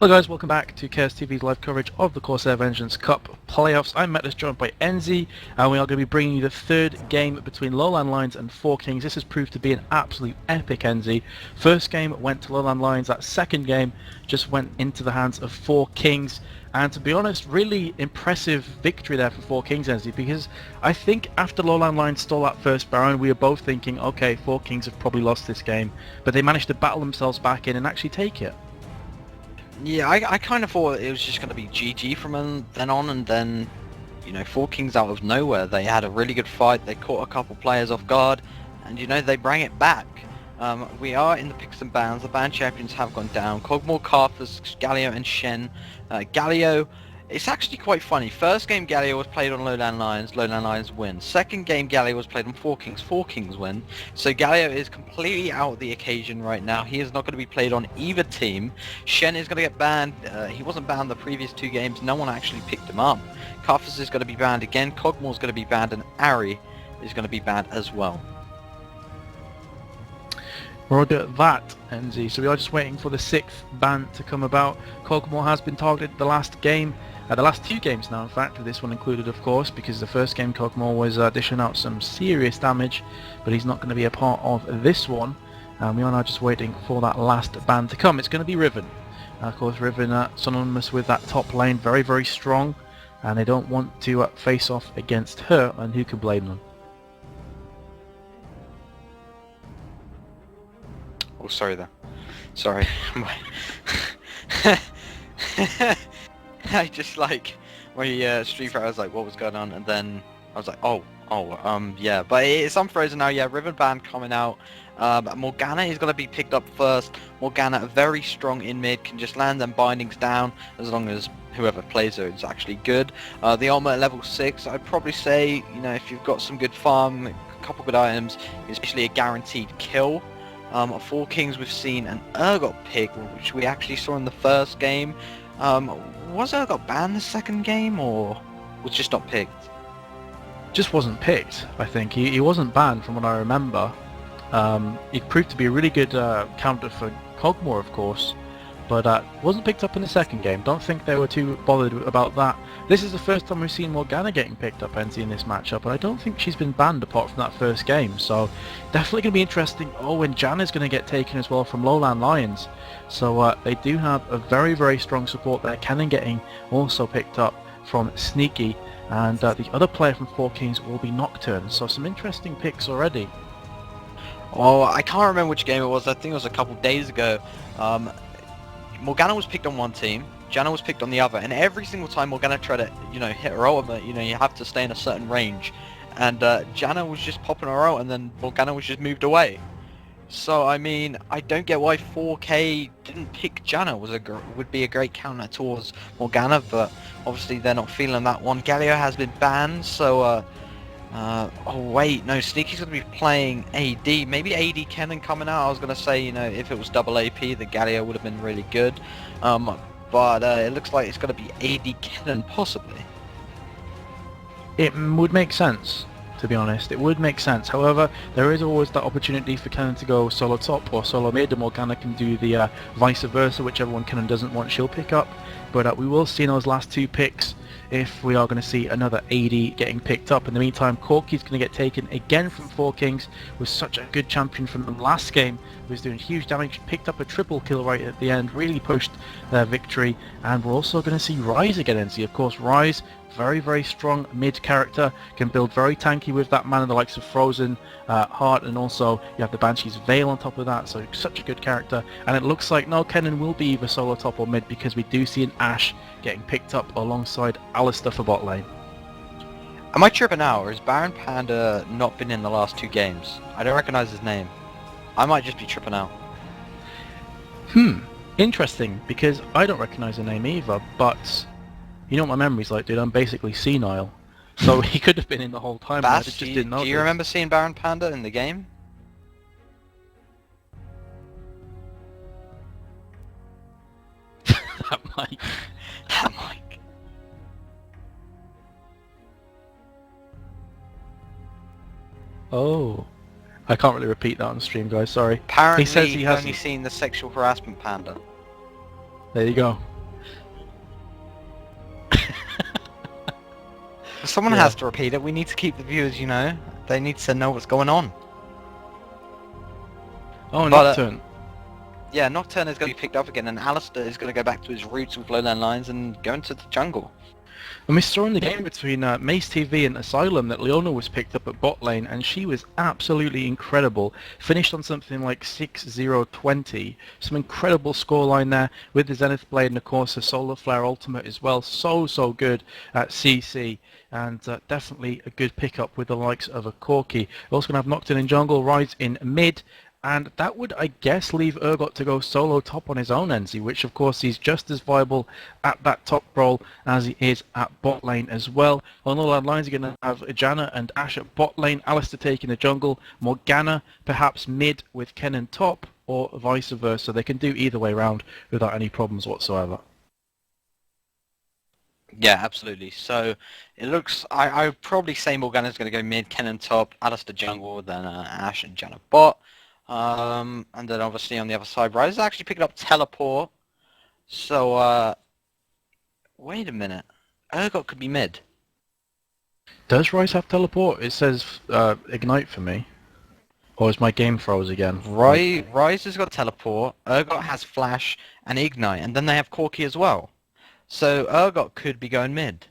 Hello guys, welcome back to Chaos TV's live coverage of the Corsair Vengeance Cup playoffs. I'm Metless, joined by Enzi, and we are going to be bringing you the third game between LowLandLions and 4Kings. This has proved to be an absolute epic, Enzi. First game went to LowLandLions, that second game just went into the hands of 4Kings. And to be honest, really impressive victory there for 4Kings, Enzi, because I think after LowLandLions stole that first Baron, we were both thinking, okay, 4Kings have probably lost this game, but they managed to battle themselves back in and actually take it. Yeah, I kind of thought it was just going to be GG from then on, and then, 4Kings out of nowhere. They had a really good fight, they caught a couple players off guard, and, they bring it back. We are in the picks and bans, the ban champions have gone down. Cogmore, Carthus, Galio and Shen. Galio, it's actually quite funny. First game Galio was played on LowLandLions win. Second game Galio was played on 4Kings win. So Galio is completely out of the occasion right now. He is not going to be played on either team. Shen is going to get banned. He wasn't banned the previous two games. No one actually picked him up. Carthus is going to be banned again. Cogmore is going to be banned, and Ari is going to be banned as well. Roger that, NZ. So we are just waiting for the sixth ban to come about. Cogmore has been targeted the last game, the last two games now in fact, with this one included of course, because the first game Cogmore was dishing out some serious damage, but he's not going to be a part of this one. We are now just waiting for that last ban to come. It's going to be Riven. Of course Riven synonymous with that top lane, very very strong, and they don't want to face off against her, and who can blame them? Oh, sorry there. Sorry. I just when Street Fighter, I was like, what was going on? And then I was like, yeah. But it's unfrozen now, yeah. Riven Band coming out. Morgana is going to be picked up first. Morgana, very strong in mid, can just land them bindings down as long as whoever plays her is actually good. The armor at level 6, I'd probably say, if you've got some good farm, a couple good items, it's actually a guaranteed kill. 4Kings we've seen an Urgot pick, which we actually saw in the first game. Was Urgot banned the second game, or was just not picked? Just wasn't picked, I think. He wasn't banned from what I remember. It proved to be a really good counter for Cogmore, of course, but wasn't picked up in the second game. Don't think they were too bothered about that. This is the first time we've seen Morgana getting picked up, NC, in this matchup, and I don't think she's been banned apart from that first game, so definitely going to be interesting. Oh, and Jan is going to get taken as well from LowLandLions, so they do have a very, very strong support there. Cannon getting also picked up from Sneaky, and the other player from 4Kings will be Nocturne, so some interesting picks already. Oh, I can't remember which game it was. I think it was a couple days ago. Morgana was picked on one team, Janna was picked on the other, and every single time Morgana tried to, hit her ultimate, you have to stay in a certain range, and Janna was just popping her out, and then Morgana was just moved away. So I mean, I don't get why 4K didn't pick Janna. Would be a great counter towards Morgana, but obviously they're not feeling that one. Galio has been banned, so oh wait, no, Sneaky's going to be playing AD. Maybe AD Kennen coming out. I was going to say, if it was double AP, the Galio would have been really good. But it looks like it's going to be AD Kennen, possibly. It would make sense, to be honest. It would make sense. However, there is always that opportunity for Kennen to go solo top or solo mid, and Morgana can do the vice versa, whichever one Kennen doesn't want, she'll pick up. But we will see in those last two picks if we are going to see another AD getting picked up. In the meantime, Corky's going to get taken again from 4Kings, was such a good champion from the last game, was doing huge damage, picked up a triple kill right at the end, really pushed their victory. And we're also going to see Rise again, NC. Of course, Rise, very, very strong mid character, can build very tanky with that mana, the likes of Frozen Heart, and also you have the Banshee's Veil on top of that, so such a good character. And it looks like no, Kennen will be either solo top or mid, because we do see an Ashe getting picked up alongside Alistar for bot lane. Am I tripping out, or has Baron Panda not been in the last two games? I don't recognize his name. I might just be tripping out. Interesting, because I don't recognize the name either, but you know what my memory's like, dude. I'm basically senile. So he could have been in the whole time. Bash, I just didn't know. Do you remember seeing Baron Panda in the game? That mic. That mic. Oh. I can't really repeat that on stream, guys, sorry. Apparently he says he he's hasn't only seen the sexual harassment panda. There you go. Someone Yeah. has to repeat it. We need to keep the viewers, you know. They need to know what's going on. Oh, But Nocturne. yeah, Nocturne is going to be picked up again, and Alistair is going to go back to his roots with Lowland Lions and go into the jungle. And we saw in the game between Mace TV and Asylum that Leona was picked up at bot lane, and she was absolutely incredible. Finished on something like 6-0-20. Some incredible scoreline there with the Zenith Blade and of course the Solar Flare Ultimate as well. So good at CC. And definitely a good pickup with the likes of a Corki. We're also going to have Nocturne in jungle, Rise in mid. And that would, I guess, leave Urgot to go solo top on his own, Enzi, which of course he's just as viable at that top role as he is at bot lane as well. On all our lines, you're going to have Janna and Ashe at bot lane, Alistair taking the jungle, Morgana perhaps mid with Kennen top, or vice versa. They can do either way around without any problems whatsoever. Yeah, absolutely. So it looks, I would probably say Morgana's going to go mid, Kennen top, Alistair jungle, then Ashe and Janna bot. And then obviously on the other side, Rise is actually picking up teleport. So, wait a minute. Urgot could be mid. Does Rise have teleport? It says Ignite for me. Or is my game froze again? Rise has got teleport, Urgot has flash and ignite, and then they have Corki as well. So Urgot could be going mid.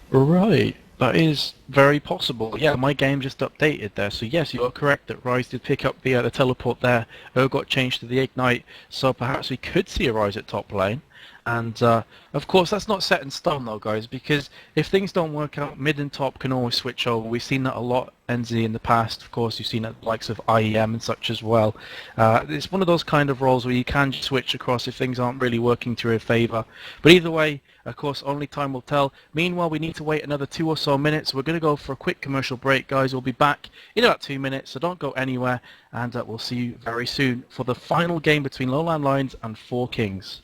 Right, that is very possible. Yeah, my game just updated there. So yes, you are correct that Rise did pick up the teleport there. Got changed to the Ignite, so perhaps we could see a Rise at top lane. And of course, that's not set in stone though, guys, because if things don't work out, mid and top can always switch over. We've seen that a lot, NZ, in the past. Of course, you've seen it the likes of IEM and such as well. It's one of those kind of roles where you can switch across if things aren't really working to your favour. But either way, of course, only time will tell. Meanwhile, we need to wait another 2 or so minutes. We're going to go for a quick commercial break, guys. We'll be back in about 2 minutes, so don't go anywhere. And we'll see you very soon for the final game between Lowland Lions and 4Kings.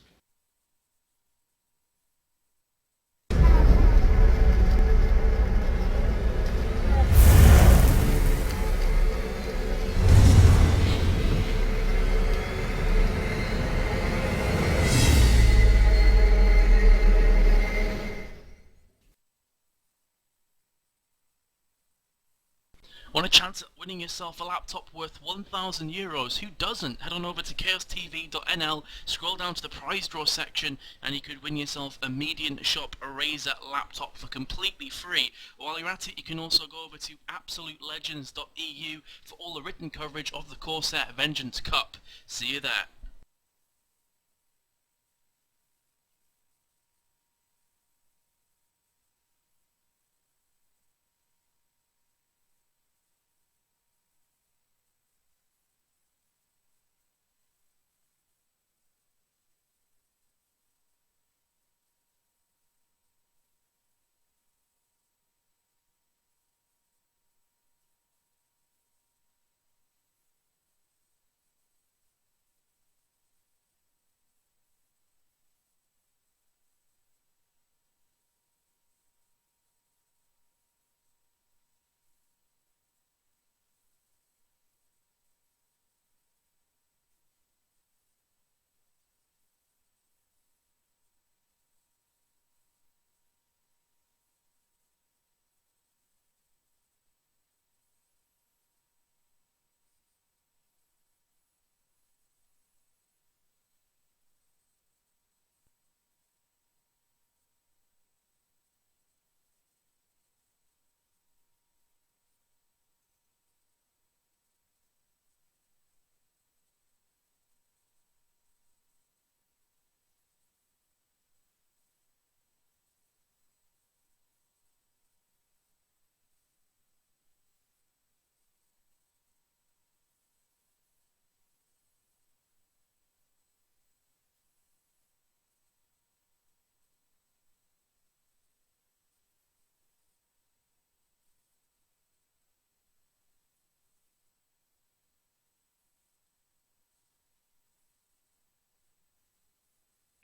Want a chance at winning yourself a laptop worth €1,000? Who doesn't? Head on over to chaostv.nl, scroll down to the prize draw section, and you could win yourself a Median Shop Razer laptop for completely free. While you're at it, you can also go over to absolutelegends.eu for all the written coverage of the Corsair Vengeance Cup. See you there.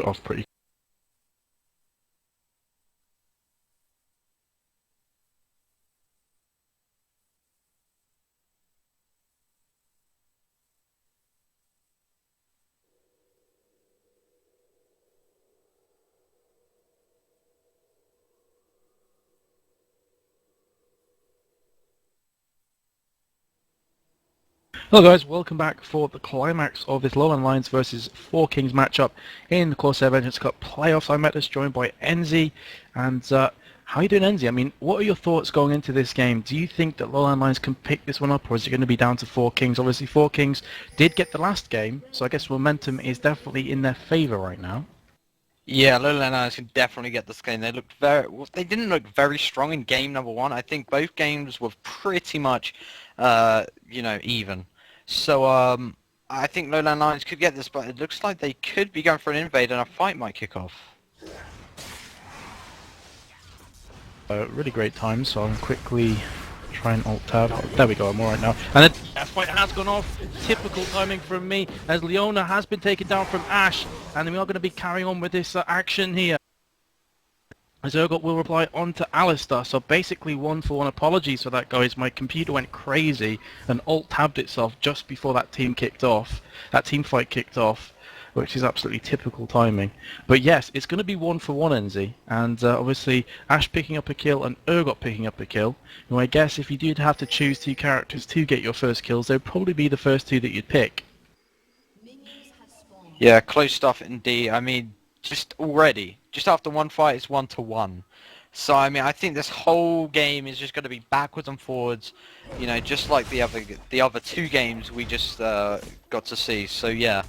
Off pretty. Hello guys, welcome back for the climax of this LowLandLions versus 4Kings matchup in the Corsair Vengeance Cup playoffs. I'm Metis, joined by Enzi, and how you doing, Enzi? I mean, what are your thoughts going into this game? Do you think that LowLandLions can pick this one up, or is it going to be down to 4Kings? Obviously 4Kings did get the last game, so I guess momentum is definitely in their favour right now. Yeah, LowLandLions can definitely get this game. They looked very, well, they didn't look very strong in game number one. I think both games were pretty much, even. So, I think LowLandLions could get this, but it looks like they could be going for an invade and a fight might kick off. Really great time, so I'm quickly trying alt-tab. Oh, there we go, I'm alright now. And that fight has gone off. Typical timing from me, as Leona has been taken down from Ash, and we are going to be carrying on with this action here. As Urgot will reply on to Alistair, so basically 1-for-1. Apologies for that, guys. My computer went crazy and alt-tabbed itself just before that team fight kicked off, which is absolutely typical timing. But yes, it's going to be 1-for-1, Enzi, and obviously Ash picking up a kill and Urgot picking up a kill. Now I guess if you did have to choose two characters to get your first kills, they'd probably be the first two that you'd pick. Yeah, close stuff indeed. I mean, just after one fight, it's 1-1. So I mean, I think this whole game is just going to be backwards and forwards, just like the other two games we just got to see. So yeah,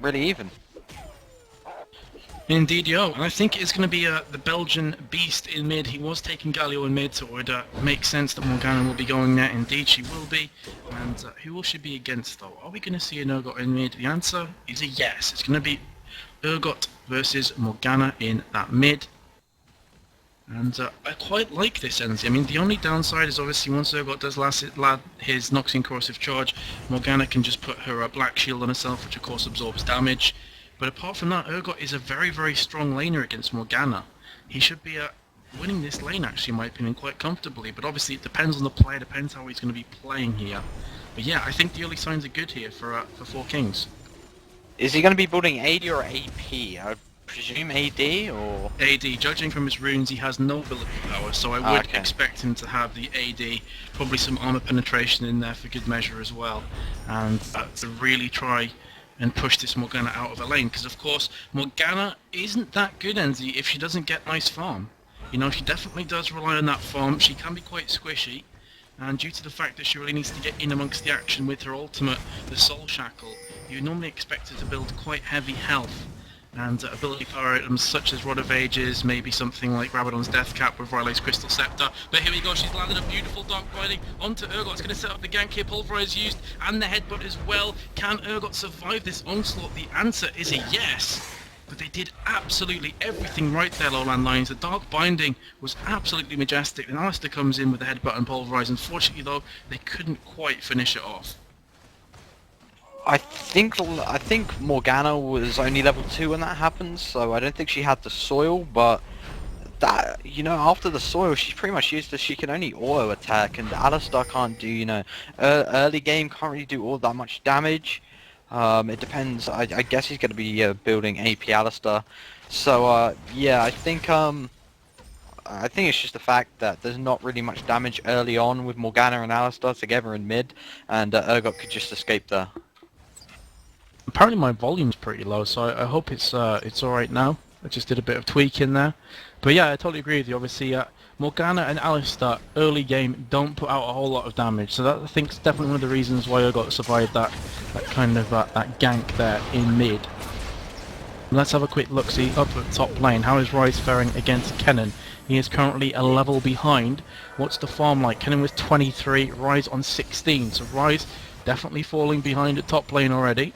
really even. Indeed, yo, and I think it's going to be the Belgian beast in mid. He was taking Galio in mid, so it would make sense that Morgana will be going there. Indeed, she will be. And who will she be against, though? Are we going to see an Urgot in mid? The answer is a yes. It's going to be Urgot versus Morgana in that mid. And I quite like this, Enzi. I mean, the only downside is obviously once Urgot does land his Noxian Corrosive Charge, Morgana can just put her Black Shield on herself, which of course absorbs damage. But apart from that, Urgot is a very, very strong laner against Morgana. He should be winning this lane, actually, in my opinion, quite comfortably. But obviously it depends on the player, depends how he's going to be playing here. But yeah, I think the early signs are good here for 4Kings. Is he going to be building AD or AP? I presume AD or... AD, judging from his runes, he has no ability power, so I would expect him to have the AD, probably some armor penetration in there for good measure as well, and to really try and push this Morgana out of the lane, because of course Morgana isn't that good, Enzi, if she doesn't get nice farm. You know, she definitely does rely on that farm. She can be quite squishy, and due to the fact that she really needs to get in amongst the action with her ultimate, the Soul Shackle, you normally expect her to build quite heavy health and ability power items such as Rod of Ages, maybe something like Rabadon's Death Cap with Riley's Crystal Scepter. But here we go, she's landed a beautiful Dark Binding onto Urgot. It's going to set up the gank here, Pulverize used, and the headbutt as well. Can Urgot survive this onslaught? The answer is a yes. But they did absolutely everything right there, LowLandLions. The Dark Binding was absolutely majestic. And Alistair comes in with the headbutt and Pulverize. Unfortunately though, they couldn't quite finish it off. I think Morgana was only level 2 when that happened, so I don't think she had the soil, but that, after the soil, she's pretty much used to, she can only auto attack, and Alistair can't do, early game can't really do all that much damage. It depends, I guess he's going to be building AP Alistair, so yeah, I think it's just the fact that there's not really much damage early on with Morgana and Alistair together in mid, and Urgot could just escape there. Apparently my volume's pretty low, so I hope it's alright now. I just did a bit of tweaking there. But yeah, I totally agree with you. Obviously, Morgana and Alistair, early game, don't put out a whole lot of damage. So that, I think, is definitely one of the reasons why I got survived that kind of that gank there in mid. Let's have a quick look-see up at top lane. How is Ryze faring against Kennen? He is currently a level behind. What's the farm like? Kennen with 23, Ryze on 16. So Ryze definitely falling behind at top lane already.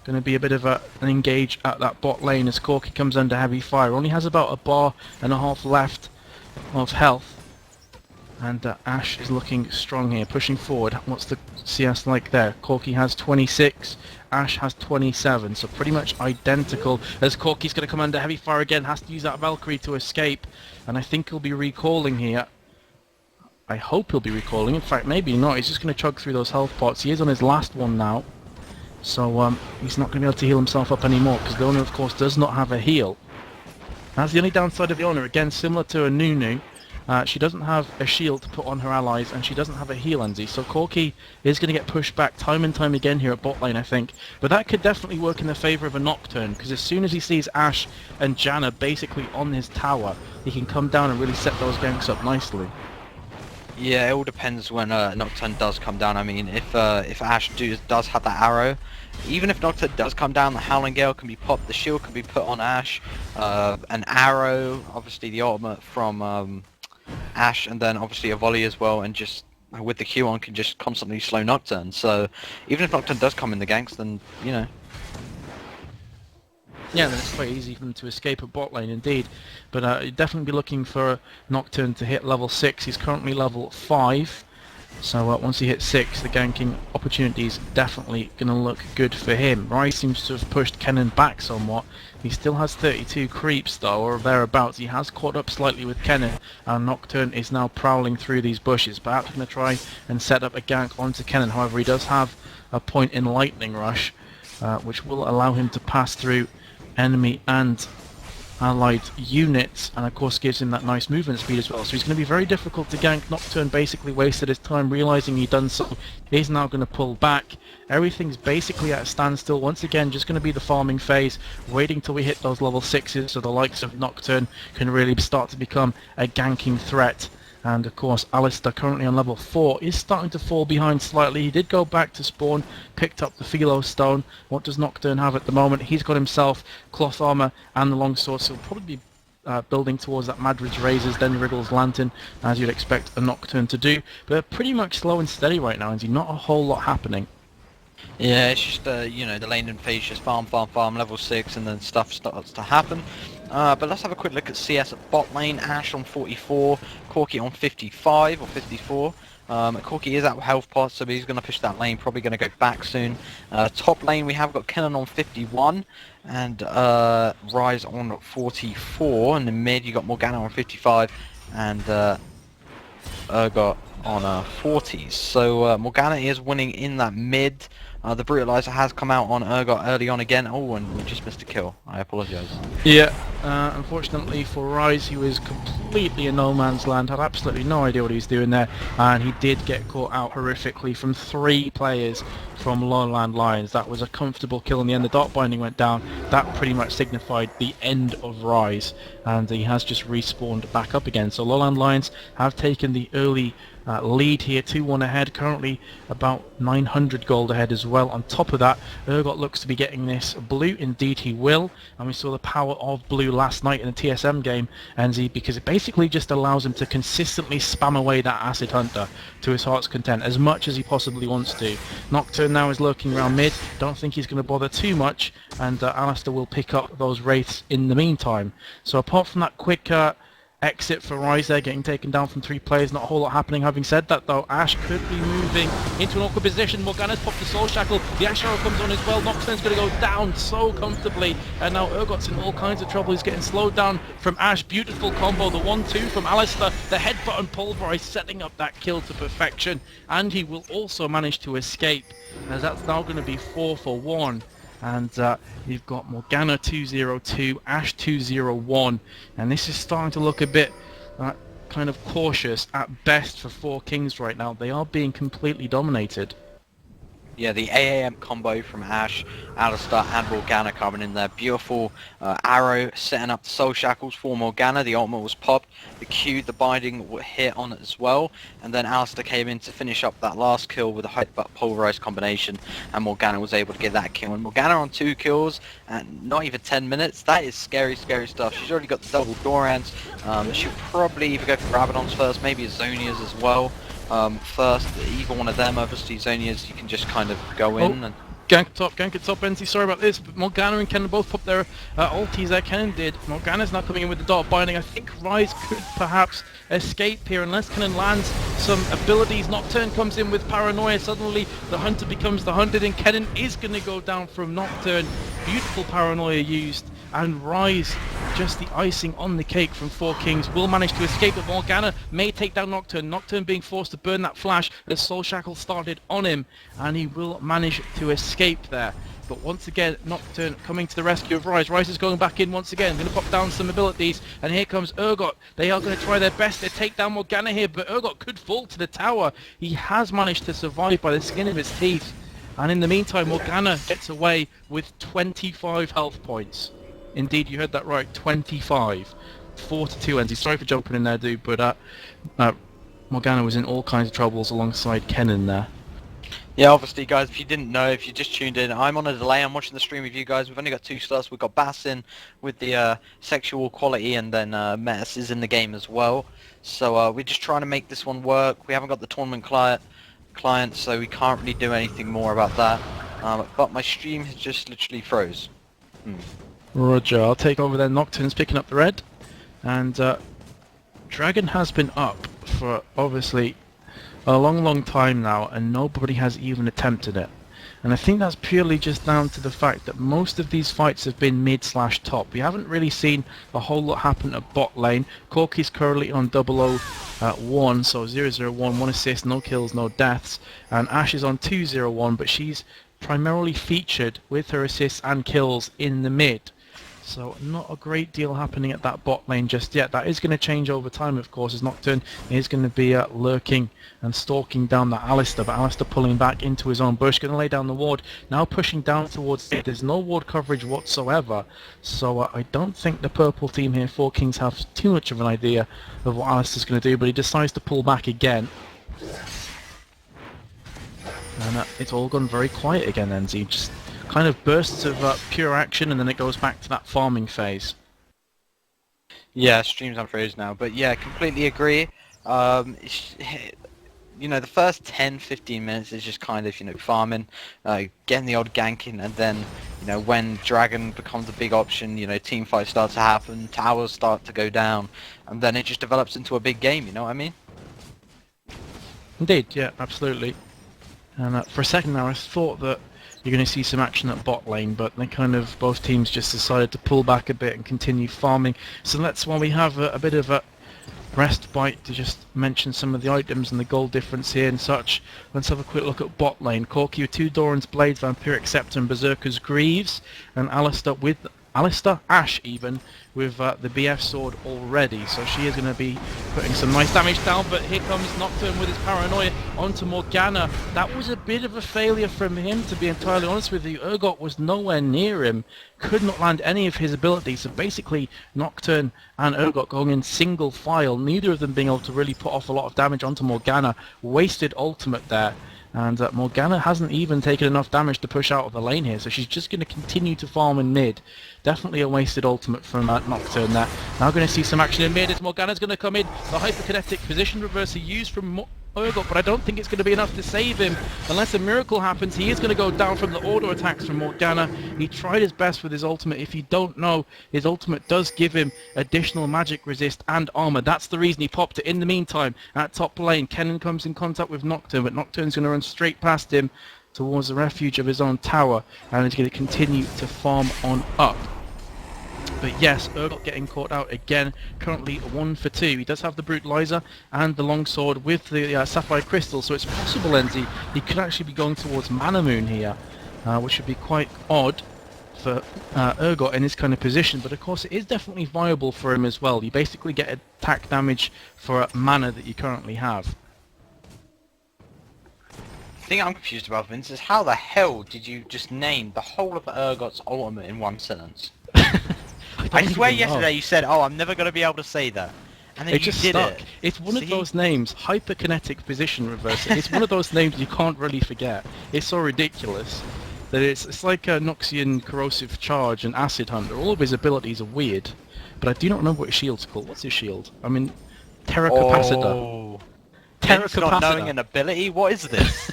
Going to be a bit of an engage at that bot lane as Corki comes under heavy fire. Only has about a bar and a half left of health. And Ash is looking strong here, pushing forward. What's the CS like there? Corki has 26, Ash has 27, so pretty much identical. As Corki's going to come under heavy fire again, has to use that Valkyrie to escape. And I think he'll be recalling here. I hope he'll be recalling. In fact, maybe not. He's just going to chug through those health pots. He is on his last one now. So he's not going to be able to heal himself up anymore, because the owner of course does not have a heal. That's the only downside of the owner. Again, similar to a Nunu, She doesn't have a shield to put on her allies, and she doesn't have a heal Enzy. So Corki is going to get pushed back time and time again here at bot lane, I think. But that could definitely work in the favour of a Nocturne, because as soon as he sees Ashe and Janna basically on his tower, he can come down and really set those ganks up nicely. Yeah, it all depends when Nocturne does come down. I mean, if Ashe does have that arrow, even if Nocturne does come down, the Howling Gale can be popped, the shield can be put on Ashe, an arrow, obviously the ultimate from Ashe, and then obviously a volley as well, and just with the Q on can just constantly slow Nocturne. So even if Nocturne does come in the ganks, then you know. Yeah, then it's quite easy for them to escape at bot lane indeed. But you'd definitely be looking for Nocturne to hit level 6. He's currently level 5. So once he hits 6, the ganking opportunity's definitely going to look good for him. Ryze seems to have pushed Kennen back somewhat. He still has 32 creeps though, or thereabouts. He has caught up slightly with Kennen, and Nocturne is now prowling through these bushes. Perhaps going to try and set up a gank onto Kennen. However, he does have a point in Lightning Rush, which will allow him to pass through enemy and allied units, and of course gives him that nice movement speed as well. So he's going to be very difficult to gank. Nocturne basically wasted his time, realizing he'd done so. He's now going to pull back. Everything's basically at a standstill. Once again, just going to be the farming phase, waiting till we hit those level 6s so the likes of Nocturne can really start to become a ganking threat. And of course, Alistar, currently on level 4, is starting to fall behind slightly. He did go back to spawn, picked up the Philo Stone. What does Nocturne have at the moment? He's got himself cloth armor and the longsword, so he'll probably be building towards that Madrid's Razors, then Riddle's Lantern, as you'd expect a Nocturne to do. But they're pretty much slow and steady right now, and there's not a whole lot happening. Yeah, it's just you know, the laning phase, just farm, level 6, and then stuff starts to happen. But let's have a quick look at CS at bot lane. Ashe on 44, Corki on 55 or 54. Corki is out of health pot, so he's going to push that lane, probably going to go back soon. Top lane we have got Kennen on 51 and Ryze on 44. In the mid you got Morgana on 55 and Urgot on 40s. So Morgana is winning in that mid. The Brutalizer has come out on Urgot early on again. Oh, and we just missed a kill. I apologise. Yeah, unfortunately for Ryze, he was completely in no man's land, had absolutely no idea what he was doing there, and he did get caught out horrifically from 3 players from LowLandLions. That was a comfortable kill in the end. The dot binding went down. That pretty much signified the end of Ryze, and he has just respawned back up again. So LowLandLions have taken the early lead here, 2-1 ahead, currently about 900 gold ahead as well. On top of that, Urgot looks to be getting this blue, indeed he will, and we saw the power of blue last night in the TSM game, Enzy, because it basically just allows him to consistently spam away that Acid Hunter to his heart's content as much as he possibly wants to. Nocturne now is lurking around mid, don't think he's going to bother too much, and Alistar will pick up those Wraiths in the meantime. So apart from that quick exit for Ryze there, getting taken down from 3 players, not a whole lot happening. Having said that though, Ashe could be moving into an awkward position. Morgana's popped the Soul Shackle, the Ashe Arrow comes on as well. Nocturne's going to go down so comfortably, and now Urgot's in all kinds of trouble. He's getting slowed down from Ashe. Beautiful combo, the 1-2 from Alistar, the headbutt and pulverize, setting up that kill to perfection, and he will also manage to escape, as that's now going to be 4 for 1. And you've got Morgana 202, Ashe 201, and this is starting to look a bit kind of cautious at best for 4Kings right now. They are being completely dominated. Yeah, the AAM combo from Ashe, Alistar and Morgana coming in there. Beautiful arrow setting up the Soul Shackles for Morgana. The ultimate was popped. The Q, the binding hit on it as well. And then Alistar came in to finish up that last kill with a headbutt pulverized combination. And Morgana was able to get that kill. And Morgana on 2 kills and not even 10 minutes. That is scary, scary stuff. She's already got the double Dorans. She'll probably either go for Rabadons first, maybe Zonias as well. First, either one of them, obviously Zonias, you can just kind of go in and... Gank at top, NC, sorry about this, but Morgana and Kennen both popped their ultis there. Kennen did. Morgana's now coming in with the dot binding. I think Ryze could perhaps escape here unless Kennen lands some abilities. Nocturne comes in with Paranoia. Suddenly the hunter becomes the hunted, and Kennen is going to go down from Nocturne. Beautiful Paranoia used, and Ryze, just the icing on the cake from 4Kings, will manage to escape, but Morgana may take down Nocturne. Nocturne being forced to burn that flash. The Soul Shackle started on him, and he will manage to escape there. but once again, Nocturne coming to the rescue of Rise. Rise is going back in once again, going to pop down some abilities, and here comes Urgot. They are going to try their best to take down Morgana here, but Urgot could fall to the tower. He has managed to survive by the skin of his teeth, and in the meantime, Morgana gets away with 25 health points. Indeed, you heard that right, 25. 4-2 ends. Sorry for jumping in there, dude, but Morgana was in all kinds of troubles alongside Kennen there. Yeah, obviously, guys, if you didn't know, if you just tuned in, I'm on a delay. I'm watching the stream with you guys. We've only got 2 slots. We've got Bassin with the sexual quality, and then Metis is in the game as well. So we're just trying to make this one work. We haven't got the tournament client, so we can't really do anything more about that. But my stream has just literally froze. Roger, I'll take over then. Nocturne's picking up the red. And Dragon has been up for obviously a long time now, and nobody has even attempted it. And I think that's purely just down to the fact that most of these fights have been mid/top. We haven't really seen a whole lot happen at bot lane. Corki's currently on 001, so 001, 1 assist, no kills, no deaths. And Ash is on 201, but she's primarily featured with her assists and kills in the mid. So not a great deal happening at that bot lane just yet. That is going to change over time, of course, as Nocturne is going to be lurking and stalking down that Alistar, but Alistar pulling back into his own bush, going to lay down the ward, now pushing down towards it. There's no ward coverage whatsoever, so I don't think the purple team here, 4Kings, have too much of an idea of what Alistar's going to do, but he decides to pull back again. And it's all gone very quiet again, NZ. Just kind of bursts of pure action, and then it goes back to that farming phase. Yeah, stream's unfroze now, but yeah, completely agree. You know, the first 10-15 minutes is just kind of, you know, farming, getting the odd gank in, and then, you know, when Dragon becomes a big option, you know, team fights start to happen, towers start to go down, and then it just develops into a big game, you know what I mean? Indeed, yeah, absolutely. And for a second now I thought that you're going to see some action at bot lane, but they kind of, both teams just decided to pull back a bit and continue farming. So that's why we have a bit of a rest bite to just mention some of the items and the gold difference here and such. Let's have a quick look at bot lane. Corki with 2 Doran's Blades, Vampiric Scepter and Berserker's Greaves, and Alistar, Ash even, with the BF sword already, so she is going to be putting some nice damage down, but here comes Nocturne with his paranoia onto Morgana. That was a bit of a failure from him, to be entirely honest with you. Urgot was nowhere near him, could not land any of his abilities, so basically Nocturne and Urgot going in single file, neither of them being able to really put off a lot of damage onto Morgana. Wasted ultimate there. And Morgana hasn't even taken enough damage to push out of the lane here, so she's just going to continue to farm in mid. Definitely a wasted ultimate from Nocturne there. Now going to see some action in mid as Morgana's going to come in. The hyperkinetic position reversal used from Urgot, but I don't think it's going to be enough to save him. Unless a miracle happens, he is going to go down from the auto attacks from Morgana. He tried his best with his ultimate. If you don't know, his ultimate does give him additional magic resist and armor. That's the reason he popped it. In the meantime, at top lane, Kennen comes in contact with Nocturne, but Nocturne's going to run straight past him towards the refuge of his own tower, and he's going to continue to farm on up. But yes, Urgot getting caught out again, currently 1 for 2. He does have the Brutalizer and the Longsword with the Sapphire Crystal, so it's possible, Enzi, he could actually be going towards Mana Moon here, which would be quite odd for Urgot in this kind of position, but of course it is definitely viable for him as well. You basically get attack damage for mana that you currently have. The thing I'm confused about, Vince, is how the hell did you just name the whole of Urgot's ultimate in one sentence? I swear yesterday you said, oh, I'm never going to be able to say that. And then it just did stuck. it. It's one of those names, hyperkinetic position reversal. It's one of those names you can't really forget. It's so ridiculous that it's like a Noxian corrosive charge and acid hunter. All of his abilities are weird, but I do not remember what his shield's called. What's his shield? I mean, Terra Capacitor. Oh. Terra Vince Capacitor. Not knowing an ability? What is this?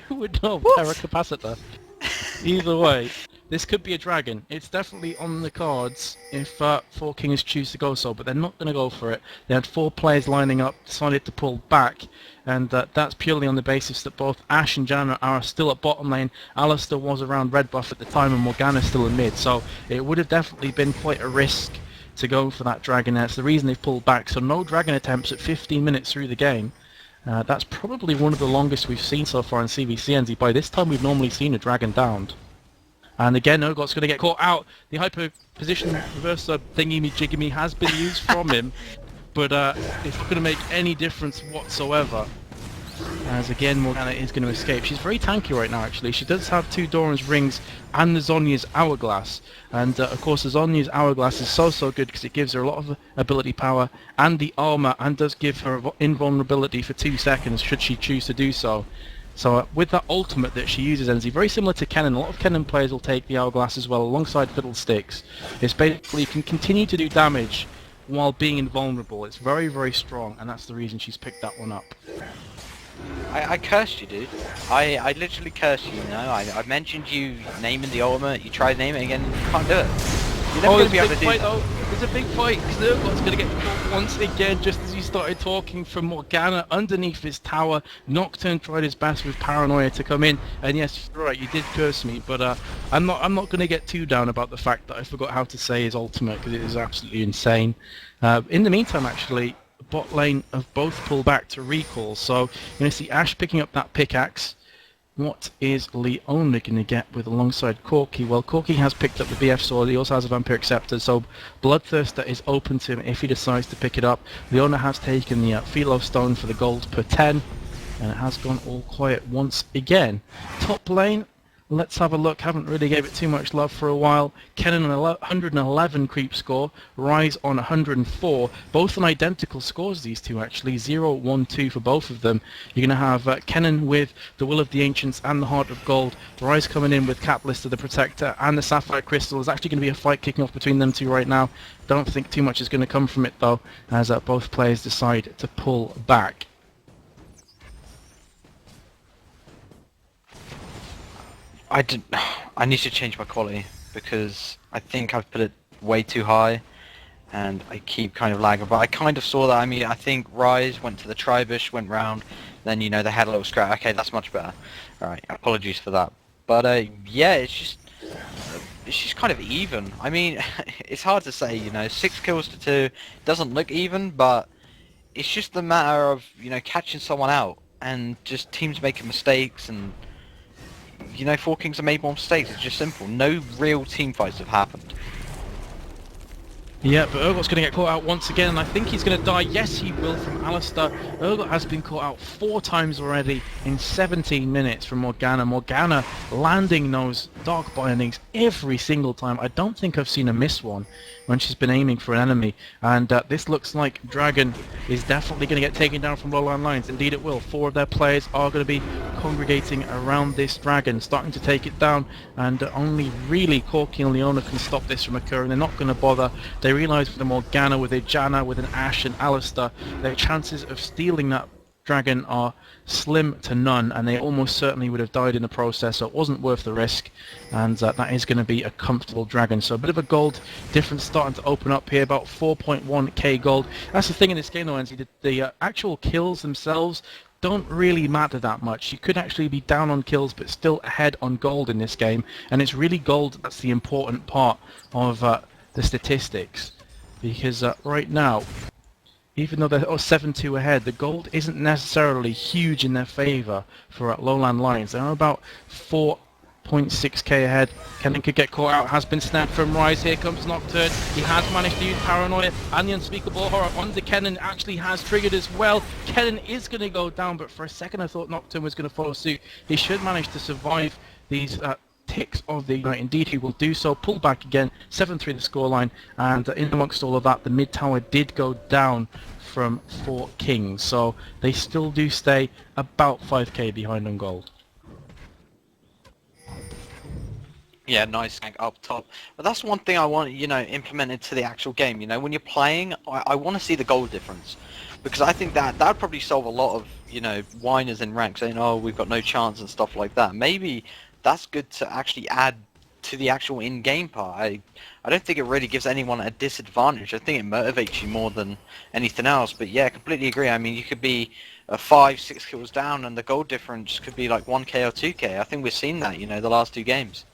Who would know? What? Terra Capacitor. Either way, this could be a dragon. It's definitely on the cards if 4Kings choose to go so, but they're not going to go for it. They had 4 players lining up, decided to pull back, and that's purely on the basis that both Ash and Janna are still at bottom lane. Alistar was around red buff at the time, and Morgana's still in mid, so it would have definitely been quite a risk to go for that dragon. That's the reason they've pulled back, so no dragon attempts at 15 minutes through the game. That's probably one of the longest we've seen so far in CVCNZ. By this time we've normally seen a dragon downed. And again, Urgot's going to get caught out. The hyper position reverser thingy-me-jiggy-me has been used from him, but it's not going to make any difference whatsoever. As again, Morgana is going to escape. She's very tanky right now, actually. She does have 2 Doran's Rings and the Zhonya's Hourglass. And of course, the Zhonya's Hourglass is so good because it gives her a lot of ability power and the armor, and does give her invulnerability for 2 seconds should she choose to do so. So with that ultimate that she uses, NZ, very similar to Kennen, a lot of Kennen players will take the Hourglass as well alongside Fiddlesticks. It's basically you can continue to do damage while being invulnerable. It's very strong, and that's the reason she's picked that one up. I cursed you, dude. I literally cursed you, you know. I mentioned you naming the ultimate, you tried naming it again, you can't do it. You're never going to be able to do that. There's a big fight, because Urgot's going to get caught once again just as he started talking from Morgana underneath his tower. Nocturne tried his best with Paranoia to come in, and yes, you're right, you did curse me, but I'm not going to get too down about the fact that I forgot how to say his ultimate, because it is absolutely insane. In the meantime, actually, bot lane have both pulled back to recall, so you're going to see Ashe picking up that pickaxe. What is Leona going to get with alongside Corki? Well, Corki has picked up the BF sword, he also has a Vampiric Scepter, so Bloodthirster is open to him if he decides to pick it up. Leona has taken the Philo Stone for the gold per 10, and it has gone all quiet once again. Top lane, let's have a look. Haven't really gave it too much love for a while. Kennen on 111 creep score, Rise on 104. Both on identical scores, these two actually. 0, 1, 2 for both of them. You're going to have Kennen with the Will of the Ancients and the Heart of Gold. Rise coming in with Catalyst of the Protector and the Sapphire Crystal. There's actually going to be a fight kicking off between them two right now. Don't think too much is going to come from it though, as both players decide to pull back. I need to change my quality because I think I've put it way too high and I keep kind of lagging, but I kind of saw that. I mean, I think Rise went to the Tribush, went round, then, you know, they had a little scrap. Okay, that's much better. Alright, apologies for that. But yeah, it's just kind of even. I mean, it's hard to say, you know, 6 kills to 2 doesn't look even, but it's just a matter of, you know, catching someone out and just teams making mistakes, and you know, 4Kings have made more mistakes. It's just simple. No real team fights have happened. Yeah, but Urgot's going to get caught out once again, and I think he's going to die. Yes, he will, from Alistar. Urgot has been caught out 4 times already in 17 minutes from Morgana. Morgana landing those Dark Bindings every single time. I don't think I've seen her miss one when she's been aiming for an enemy. And this looks like Dragon is definitely going to get taken down from LowLandLions. Indeed it will. 4 of their players are going to be congregating around this Dragon, starting to take it down. And only really Corki and Leona can stop this from occurring. They're not going to bother. They realise with a Morgana, with a Janna, with an Ashe and Alistar, their chances of stealing that Dragon are slim to none, and they almost certainly would have died in the process, so it wasn't worth the risk, and that is going to be a comfortable Dragon. So a bit of a gold difference starting to open up here, about 4.1k gold. That's the thing in this game though, Enzi, the actual kills themselves don't really matter that much. You could actually be down on kills but still ahead on gold in this game, and it's really gold that's the important part of the statistics, because right now, even though they're 7-2 ahead, the gold isn't necessarily huge in their favour for LowLandLions. They're about 4.6k ahead. Kennen could get caught out, has been snapped from Rise. Here comes Nocturne. He has managed to use Paranoia, and the Unspeakable Horror onto Kennen actually has triggered as well. Kennen is going to go down, but for a second I thought Nocturne was going to follow suit. He should manage to survive these ticks of the Ignite. Indeed he will do so. Pull back again, 7-3 the scoreline, and in amongst all of that, the mid tower did go down from 4Kings, so they still do stay about 5k behind on gold. Yeah, nice gank up top. But that's one thing I want, you know, implemented to the actual game. You know, when you're playing, I want to see the goal difference, because I think that would probably solve a lot of, you know, whiners in rank saying, oh, we've got no chance and stuff like that. Maybe that's good to actually add to the actual in-game part. I don't think it really gives anyone a disadvantage. I think it motivates you more than anything else. But yeah, I completely agree. I mean, you could be 5-6 kills down and the goal difference could be like 1k or 2k. I think we've seen that, you know, the last 2 games.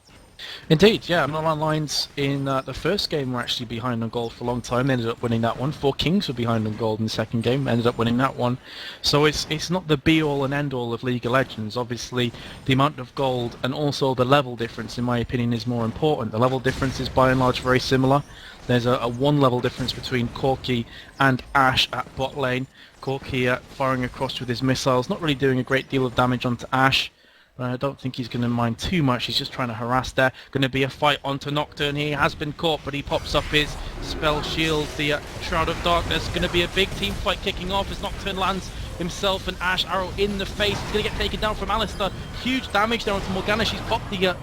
Indeed, yeah. LowLandLions in the first game were actually behind on gold for a long time. They ended up winning that one. 4Kings were behind on gold in the second game, ended up winning that one. So it's not the be-all and end-all of League of Legends. Obviously, the amount of gold and also the level difference, in my opinion, is more important. The level difference is by and large very similar. There's a one level difference between Corki and Ashe at bot lane. Corki firing across with his missiles, not really doing a great deal of damage onto Ashe. I don't think he's going to mind too much. He's just trying to harass there. Going to be a fight onto Nocturne. He has been caught, but he pops up his spell shield, the Shroud of Darkness. Going to be a big team fight kicking off as Nocturne lands himself and Ashe arrow in the face. He's going to get taken down from Alistar. Huge damage there onto Morgana. She's popped the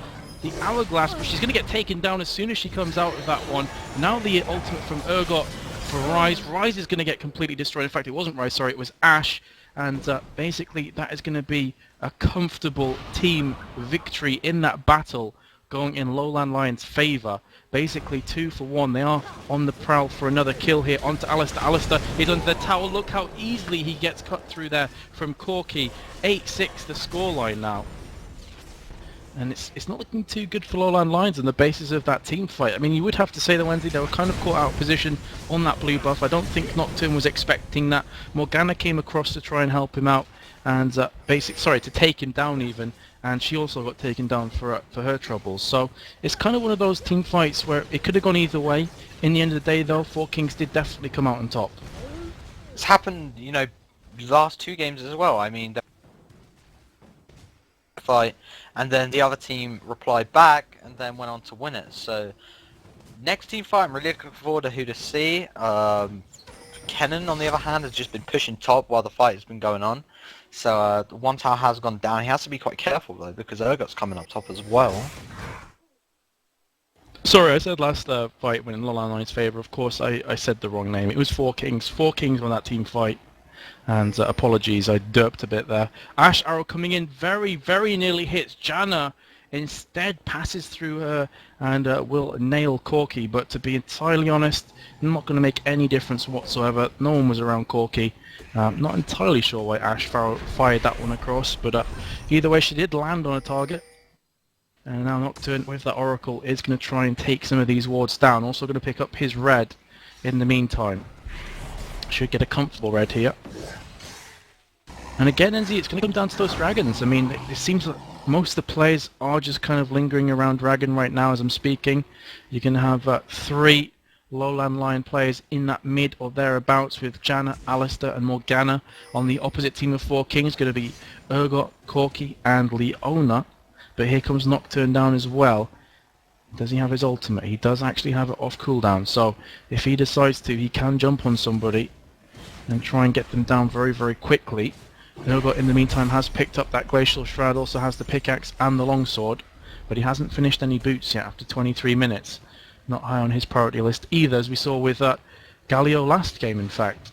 hourglass, but she's going to get taken down as soon as she comes out of that one. Now the ultimate from Urgot for Ryze. Ryze is going to get completely destroyed. In fact, it wasn't Ryze, sorry, it was Ashe. And basically that is going to be a comfortable team victory in that battle going in LowLandLions' favour. Basically 2 for 1. They are on the prowl for another kill here onto Alistar. Alistar is under the tower. Look how easily he gets cut through there from Corki. 8-6 the scoreline now. And it's not looking too good for LowLandLions on the basis of that team fight. I mean, you would have to say that Wednesday they were kind of caught out of position on that blue buff. I don't think Nocturne was expecting that. Morgana came across to try and help him out, and to take him down even, and she also got taken down for her troubles. So it's kind of one of those team fights where it could have gone either way. In the end of the day, though, 4Kings did definitely come out on top. It's happened, you know, last 2 games as well. I mean, fight, and then the other team replied back and then went on to win it. So next team fight, I'm really looking forward to who to see. Kennen, on the other hand, has just been pushing top while the fight has been going on. So one tower has gone down. He has to be quite careful though, because Urgot's coming up top as well. Sorry, I said last fight when in LowLandLions' favour. Of course, I said the wrong name. It was 4Kings. 4Kings won that team fight. And apologies, I derped a bit there. Ashe arrow coming in, very, very nearly hits Janna. Instead, passes through her and will nail Corki. But to be entirely honest, not going to make any difference whatsoever. No one was around Corki. Not entirely sure why Ashe fired that one across, but either way, she did land on a target. And now Nocturne with that Oracle is going to try and take some of these wards down. Also going to pick up his red in the meantime. Should get a comfortable red here. And again, NZ, it's going to come down to those dragons. I mean, it seems like most of the players are just kind of lingering around dragon right now as I'm speaking. You can have 3 LowLandLion players in that mid or thereabouts with Janna, Alistar and Morgana. On the opposite team of 4Kings, going to be Urgot, Corki and Leona. But here comes Nocturne down as well. Does he have his ultimate? He does actually have it off cooldown, so if he decides to, he can jump on somebody and try and get them down very, very quickly. Urgot in the meantime has picked up that Glacial Shroud, also has the pickaxe and the longsword, but he hasn't finished any boots yet after 23 minutes. Not high on his priority list either, as we saw with Galio last game, in fact.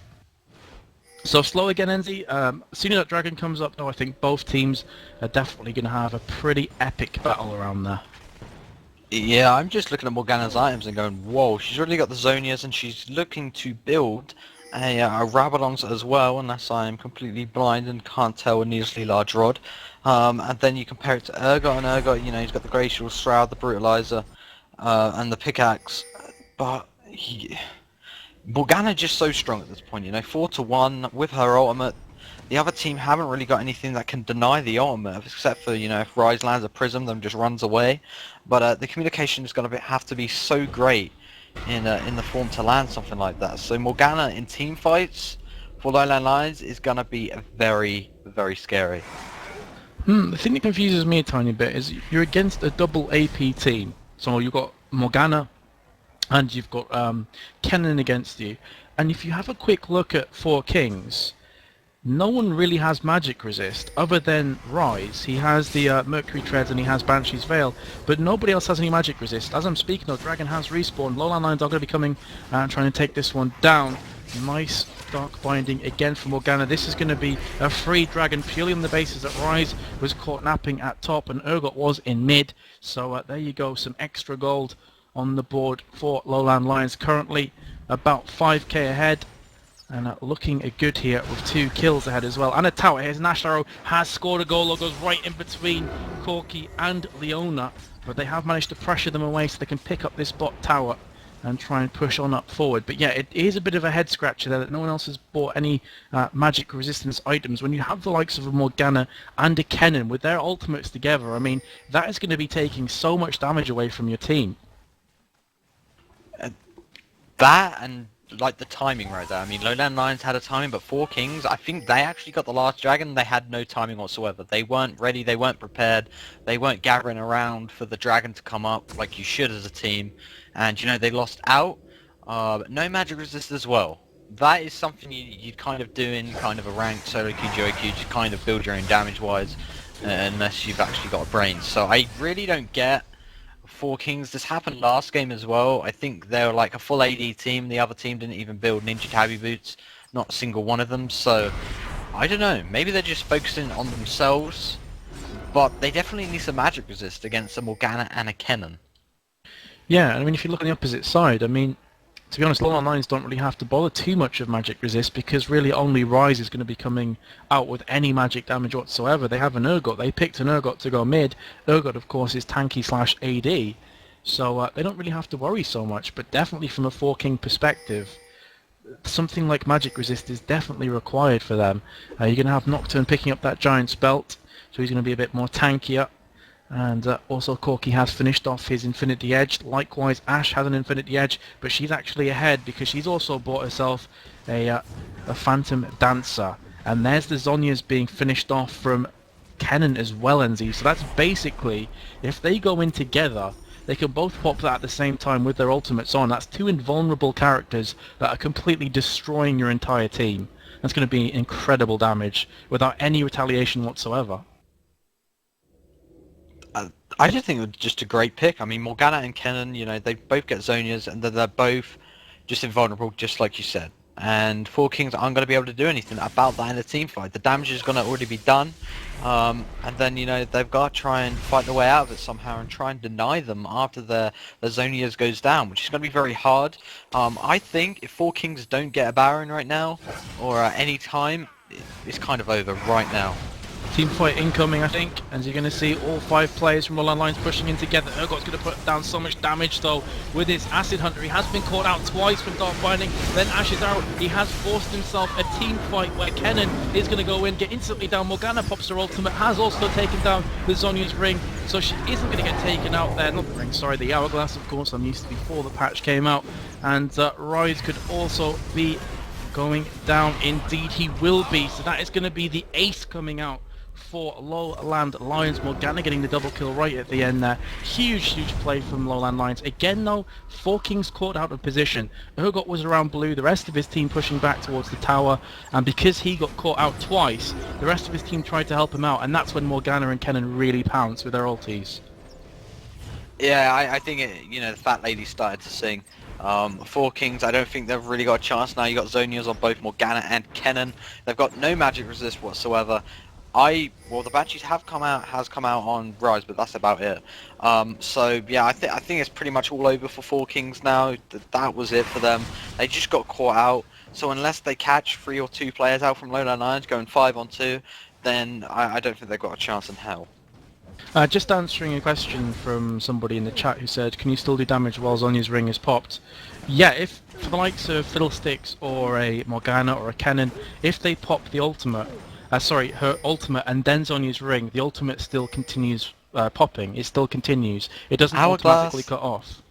So slow again, NZ. As soon as that dragon comes up, though, I think both teams are definitely going to have a pretty epic battle around there. Yeah, I'm just looking at Morgana's items and going, whoa, she's already got the Zonias and she's looking to build a Rabadon's as well, unless I'm completely blind and can't tell a needlessly large rod. And then you compare it to Urgot, and Urgot, you know, he's got the Glacial Shroud, the Brutalizer, and the pickaxe, but Morgana just so strong at this point, you know, 4 to 1 with her ultimate. The other team haven't really got anything that can deny the ultimate, except for, you know, if Ryze lands a prism, then just runs away. But the communication is going to have to be so great in the form to land something like that. So Morgana in team fights for LowLandLions is going to be very, very scary. The thing that confuses me a tiny bit is you're against a double AP team. So you've got Morgana and you've got Kennen against you. And if you have a quick look at 4Kings, no one really has magic resist other than Ryze. He has the Mercury Treads and he has Banshee's Veil, but nobody else has any magic resist. As I'm speaking though, Dragon has respawned. LowLandLions are going to be coming and trying to take this one down. Nice Dark Binding again from Morgana. This is going to be a free Dragon purely on the basis that Ryze was caught napping at top and Urgot was in mid. So there you go, some extra gold on the board for LowLandLions. Currently about 5k ahead. And looking good here with 2 kills ahead as well. And a tower. Here's Nash Arrow has scored a goal that goes right in between Corki and Leona. but they have managed to pressure them away so they can pick up this bot tower and try and push on up forward. But yeah, it is a bit of a head scratcher there that no one else has bought any magic resistance items. When you have the likes of a Morgana and a Kennen with their ultimates together, I mean, that is going to be taking so much damage away from your team. That and like the timing right there. I mean, LowLandLions had a timing, but 4Kings, I think they actually got the last dragon. They had no timing whatsoever. They weren't ready. They weren't prepared. They weren't gathering around for the dragon to come up like you should as a team. And you know, they lost out. No magic resist as well. That is something you'd kind of do in kind of a ranked solo queue, duo queue, to kind of build your own damage wise, unless you've actually got a brain. So I really don't get 4Kings. This happened last game as well. I think they were like a full AD team. The other team didn't even build Ninja Tabi boots. Not a single one of them. So I don't know. Maybe they're just focusing on themselves. But they definitely need some magic resist against a Morgana and a Kennen. Yeah, I mean, if you look on the opposite side, I mean, to be honest, LowLandLions don't really have to bother too much of magic resist because really only Rise is going to be coming out with any magic damage whatsoever. They have an Urgot. They picked an Urgot to go mid. Urgot, of course, is tanky / AD, so they don't really have to worry so much. But definitely from a 4-King perspective, something like magic resist is definitely required for them. You're going to have Nocturne picking up that Giant's Belt, so he's going to be a bit more tankier. And also Corki has finished off his Infinity Edge. Likewise, Ashe has an Infinity Edge, but she's actually ahead because she's also bought herself a Phantom Dancer. And there's the Zhonya's being finished off from Kennen as well, NZ. So that's basically, if they go in together, they can both pop that at the same time with their ultimates on. That's two invulnerable characters that are completely destroying your entire team. That's going to be incredible damage without any retaliation whatsoever. I just think it was just a great pick. I mean, Morgana and Kennen, you know, they both get Zhonya's and they're both just invulnerable, just like you said. And 4Kings aren't going to be able to do anything about that in a team fight. The damage is going to already be done. And then, you know, they've got to try and fight their way out of it somehow and try and deny them after their Zhonya's goes down, which is going to be very hard. I think if 4Kings don't get a Baron right now, or at any time, it's kind of over right now. Team fight incoming, I think, and you're going to see all 5 players from LowLandLions pushing in together. Urgot's going to put down so much damage though with his Acid Hunter. He has been caught out twice from Dark Binding, then Ashe's Arrow. He has forced himself a team fight where Kennen is going to go in, get instantly down. Morgana pops her ultimate, has also taken down the Zhonya's ring, so she isn't going to get taken out there. Not the ring, sorry, the Hourglass, of course. I'm used to before the patch came out. And Rise could also be going down. Indeed, he will be. So that is going to be the ace coming out for LowLandLions. Morgana getting the double kill right at the end there. Huge play from LowLandLions. Again though, 4Kings caught out of position. Urgot was around blue, the rest of his team pushing back towards the tower, and because he got caught out twice, the rest of his team tried to help him out, and that's when Morgana and Kennen really pounced with their ultis. Yeah, I think you know, the fat lady started to sing. 4Kings, I don't think they've really got a chance now. You got Zhonya's on both Morgana and Kennen. They've got no magic resist whatsoever. Well, the Banshees has come out on Rise, but that's about it. So yeah, I think it's pretty much all over for 4Kings now. That was it for them. They just got caught out. So unless they catch 3 or 2 players out from LowLandLions going 5-on-2, then I don't think they've got a chance in hell. Just answering a question from somebody in the chat who said, can you still do damage while Zhonya's ring is popped? Yeah, if for the likes of Fiddlesticks or a Morgana or a Kennen, if they pop the ultimate, her ultimate and then Zhonya's ring, the ultimate still continues popping. It still continues. It doesn't automatically cut off.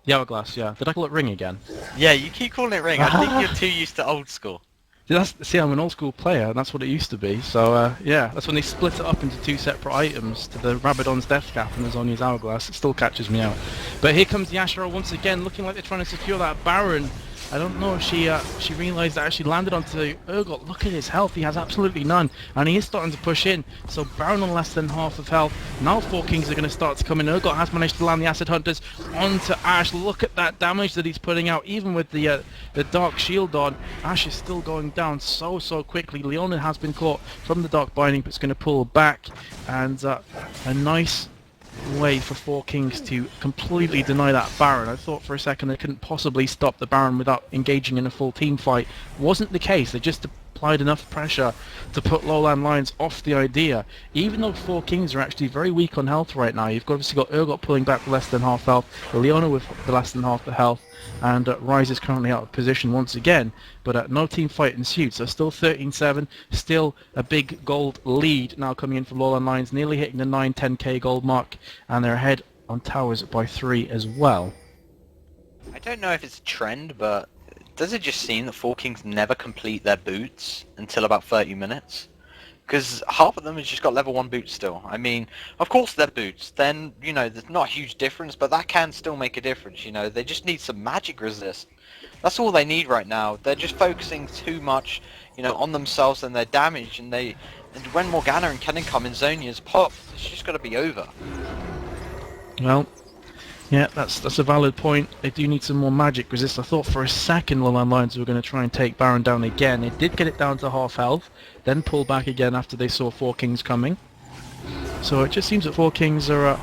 The Hourglass, yeah. Did I call it ring again? Yeah, you keep calling it ring. I think you're too used to old school. See, I'm an old school player, and that's what it used to be. So, yeah, that's when they split it up into 2 separate items, to the Rabadon's Death Cap and the Zhonya's Hourglass. It still catches me out. But here comes the Ashura once again, looking like they're trying to secure that Baron. I don't know if she realised that she landed onto Urgot. Look at his health, he has absolutely none, and he is starting to push in. So Baron on less than half of health. Now 4Kings are going to start to come in. Urgot has managed to land the Acid Hunters onto Ashe. Look at that damage that he's putting out, even with the Dark Shield on. Ashe is still going down so quickly. Leona has been caught from the Dark Binding, but it's going to pull back, and a nice way for 4Kings to completely deny that Baron. I thought for a second they couldn't possibly stop the Baron without engaging in a full team fight. Wasn't the case. They just applied enough pressure to put Lowland Lions off the idea. Even though 4Kings are actually very weak on health right now, you've obviously got Urgot pulling back less than half health, Leona with the less than half the health, and Rise is currently out of position once again, but no team fight ensued, so still 13-7, still a big gold lead now coming in from Lowland Lions, nearly hitting the 9-10k gold mark, and they're ahead on towers by 3 as well. I don't know if it's a trend, but does it just seem that 4Kings never complete their boots until about 30 minutes? Because half of them has just got level 1 boots still. I mean, of course they're boots, then, you know, there's not a huge difference, but that can still make a difference, you know. They just need some magic resist. That's all they need right now. They're just focusing too much, you know, on themselves and their damage, and when Morgana and Kennen come in Zonia's pop, it's just got to be over. Well, yeah, that's a valid point. They do need some more magic resist. I thought for a second Lowland Lions were going to try and take Baron down again. They did get it down to half health, then pull back again after they saw 4Kings coming. So it just seems that 4Kings are...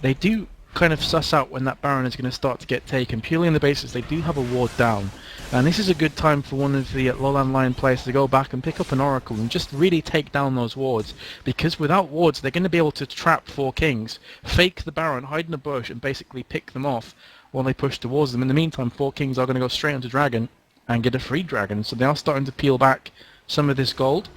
they do kind of suss out when that Baron is going to start to get taken, purely on the basis they do have a ward down. And this is a good time for one of the Lowland Lion players to go back and pick up an Oracle and just really take down those wards. Because without wards, they're going to be able to trap 4Kings, fake the Baron, hide in a bush, and basically pick them off while they push towards them. In the meantime, 4Kings are going to go straight onto Dragon and get a free Dragon. So they are starting to peel back some of this gold.